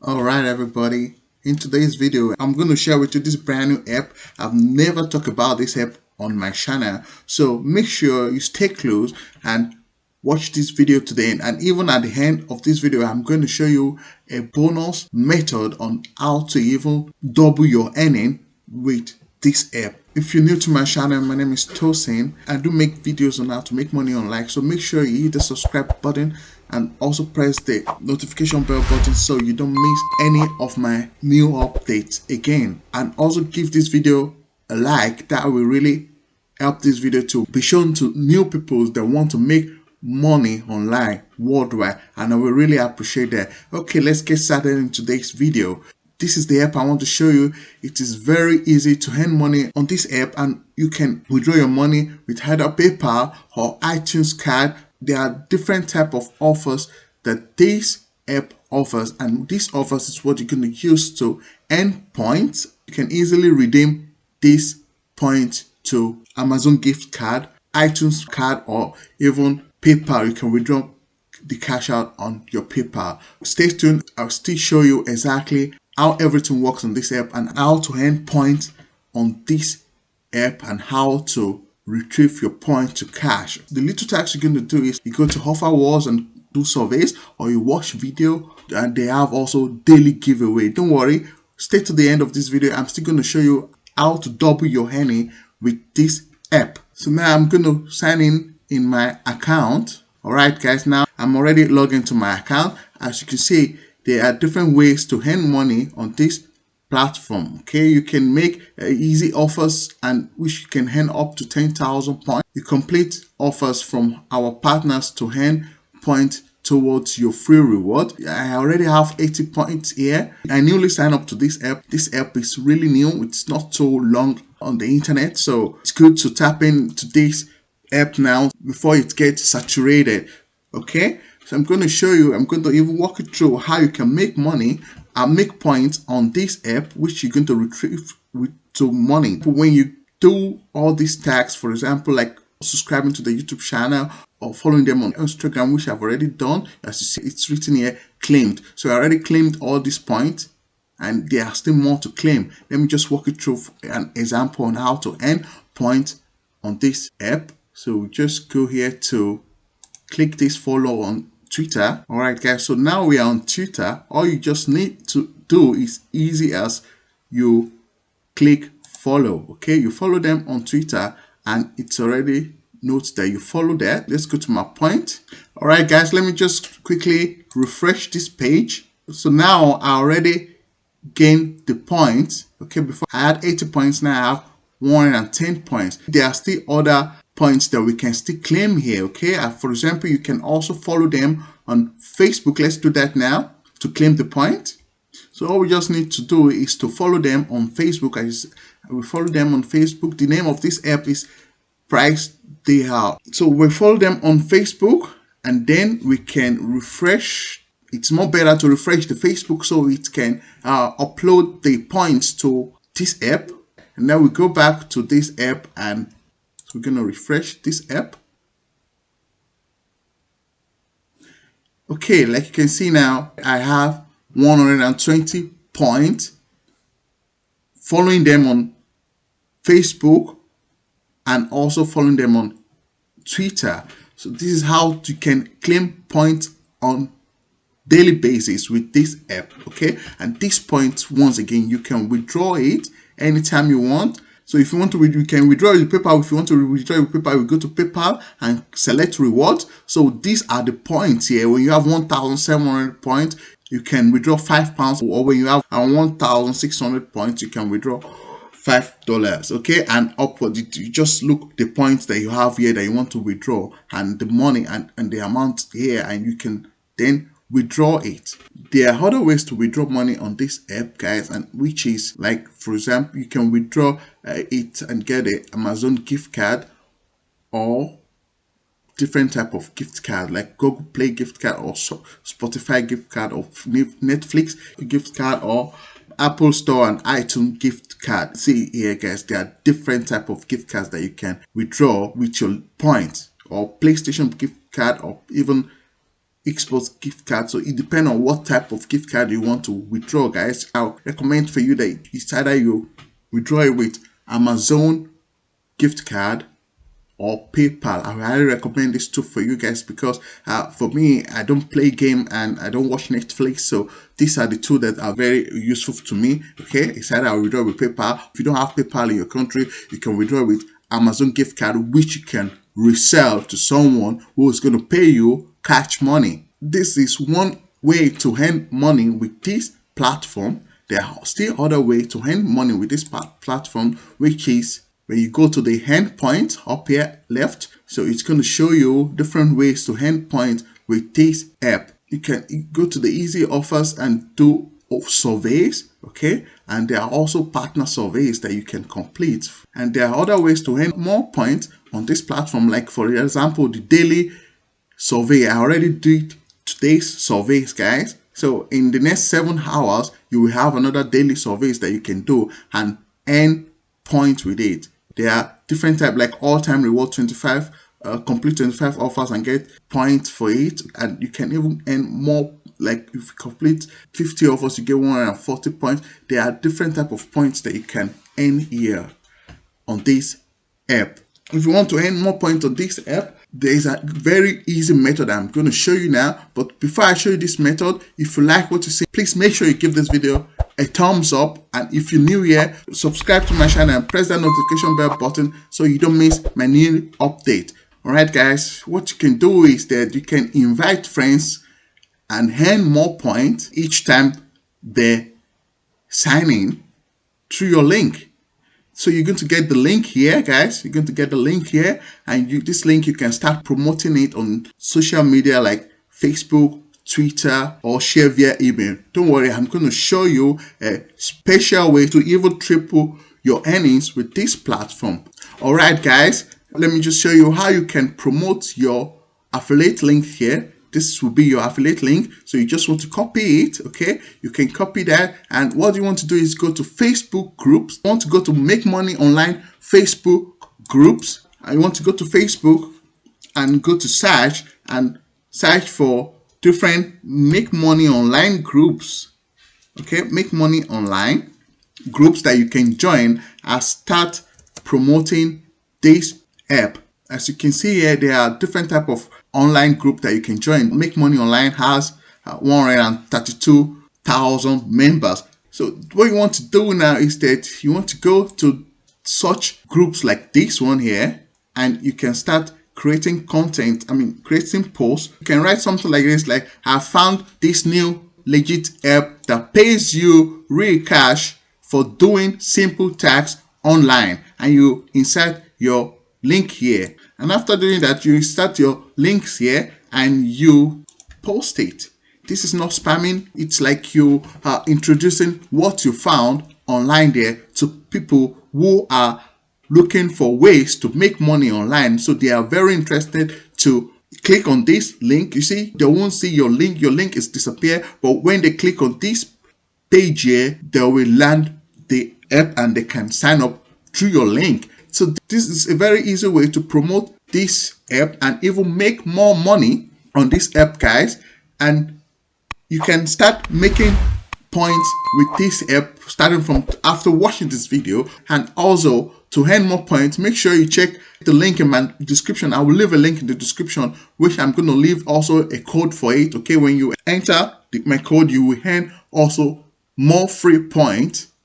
Alright everybody, in today's video I'm going to share with you this brand new app. I've never talked about this app on my channel, so make sure you stay close and watch this video today. And even at the end of this video I'm going to show you a bonus method on how to even double your earning with this app. If you're new to my channel, my name is Tosin. I do make videos on how to make money online, so make sure you hit the subscribe button and also press the notification bell button so you don't miss any of my new updates again. And also give this video a like. That will really help this video to be shown to new people that want to make money online worldwide, and I will really appreciate that. Okay, let's get started in today's video. This is the app I want to show you. It is very easy to earn money on this app, and you can withdraw your money with either PayPal or iTunes card. There are different type of offers that this app offers, and this offers is what you're going to use to earn points. You can easily redeem this point to Amazon gift card, iTunes card, or even PayPal. You can withdraw the cash out on your PayPal. Stay tuned. I'll still show you exactly how everything works on this app and how to earn points on this app and how to retrieve your points to cash. The little task you're going to do is you go to offer walls and do surveys, or you watch video, and they have also daily giveaway. Don't worry, stay to the end of this video. I'm still going to show you how to double your earning with this app. So now I'm going to sign in my account. Alright guys, now I'm already logged into my account. As you can see, there are different ways to earn money on this platform. Okay, you can make easy offers and which you can earn up to 10,000 points. You complete offers from our partners to earn points towards your free reward. I already have 80 points here. I newly signed up to this app. This app is really new. It's not so long on the internet, so it's good to tap into this app now before it gets saturated. Okay, so I'm going to show you, I'm going to even walk you through how you can make money and make points on this app, which you're going to retrieve to money. When you do all these tasks, for example, like subscribing to the YouTube channel or following them on Instagram, which I've already done, as you see, it's written here, claimed. So I already claimed all these points, and there are still more to claim. Let me just walk you through an example on how to earn points on this app. So just go here to click this follow on Twitter. Alright guys, so now we are on Twitter. All you just need to do is easy as you click follow. Okay, you follow them on Twitter and it's already notes that you follow that. Let's go to my point. Alright guys, let me just quickly refresh this page. So now I already gained the points. Okay, before I had 80 points, now I have 110 points. There are still other points that we can still claim here. Okay, for example, you can also follow them on Facebook. Let's do that now to claim the point. So all we just need to do is to follow them on Facebook. We follow them on Facebook. The name of this app is Price They Are. So we follow them on Facebook, and then we can refresh. It's more better to refresh the Facebook so it can upload the points to this app. And then we go back to this app, and so we're going to refresh this app. Okay, like you can see now, I have 120 points following them on Facebook and also following them on Twitter. So this is how you can claim points on daily basis with this app. Okay, and these points, once again, you can withdraw it anytime you want. So if you want to, you can withdraw your PayPal. If you want to withdraw your PayPal, you go to PayPal and select rewards. So these are the points here. When you have 1,700 points, you can withdraw £5, or when you have 1,600 points, you can withdraw $5. Okay, and upward, you just look the points that you have here that you want to withdraw and the money and the amount here, and you can then withdraw it. There are other ways to withdraw money on this app, guys, and which is like, for example, you can withdraw it and get an Amazon gift card or different type of gift card like Google Play gift card or Spotify gift card or Netflix gift card or Apple Store and iTunes gift card. See here guys, there are different type of gift cards that you can withdraw with your points, or PlayStation gift card, or even export gift card. So it depends on what type of gift card you want to withdraw, guys. I'll recommend for you that it's either you withdraw it with Amazon gift card or PayPal. I highly recommend this too for you guys, because for me, I don't play game and I don't watch Netflix, so these are the two that are very useful to me. Okay, it's either I withdraw with PayPal. If you don't have PayPal in your country, you can withdraw with Amazon gift card, which you can resell to someone who is going to pay you cash money. This is one way to earn money with this platform. There are still other ways to earn money with this platform, which is when you go to the end point up here left. So it's going to show you different ways to earn points with this app. You can go to the easy offers and do surveys, okay, and there are also partner surveys that you can complete, and there are other ways to earn more points on this platform, like for example the daily survey. I already did today's surveys, guys. So in the next 7 hours you will have another daily surveys that you can do and earn points with it. There are different types, like all-time reward 25, complete 25 offers and get points for it, and you can even earn more. Like if you complete 50 offers, you get 140 points. There are different type of points that you can earn here on this app. If you want to earn more points on this app, there is a very easy method I'm going to show you now. But before I show you this method, if you like what you see, please make sure you give this video a thumbs up, and if you're new here, subscribe to my channel and press that notification bell button so you don't miss my new update. Alright guys, what you can do is that you can invite friends and earn more points each time they sign in through your link. So you're going to get the link here, guys. You're going to get the link here, and this link you can start promoting it on social media like Facebook, Twitter, or share via email. Don't worry, I'm going to show you a special way to even triple your earnings with this platform. Alright guys, let me just show you how you can promote your affiliate link here. This will be your affiliate link. So you just want to copy it, okay? You can copy that, and what you want to do is go to Facebook groups. You want to go to Make Money Online Facebook groups. I want to go to Facebook and go to search and search for different Make Money Online groups. Okay, Make Money Online groups that you can join and start promoting this app. As you can see here, there are different type of online group that you can join. Make Money Online has 132,000 members. So what you want to do now is that you want to go to such groups like this one here, and you can start creating content. Creating posts. You can write something like this, like, I found this new legit app that pays you real cash for doing simple tasks online, and you insert your link here. And after doing that, you insert your links here and you post it. This is not spamming. It's like you are introducing what you found online there to people who are looking for ways to make money online. So they are very interested to click on this link. You see, they won't see your link. Your link is disappear. But when they click on this page here, they will land the app and they can sign up through your link. So this is a very easy way to promote this app and even make more money on this app, guys. And you can start making points with this app starting from after watching this video. And also to earn more points, make sure you check the link in my description. I will leave a link in the description, which I'm going to leave also a code for it. Okay, when you enter my code, you will earn also more free points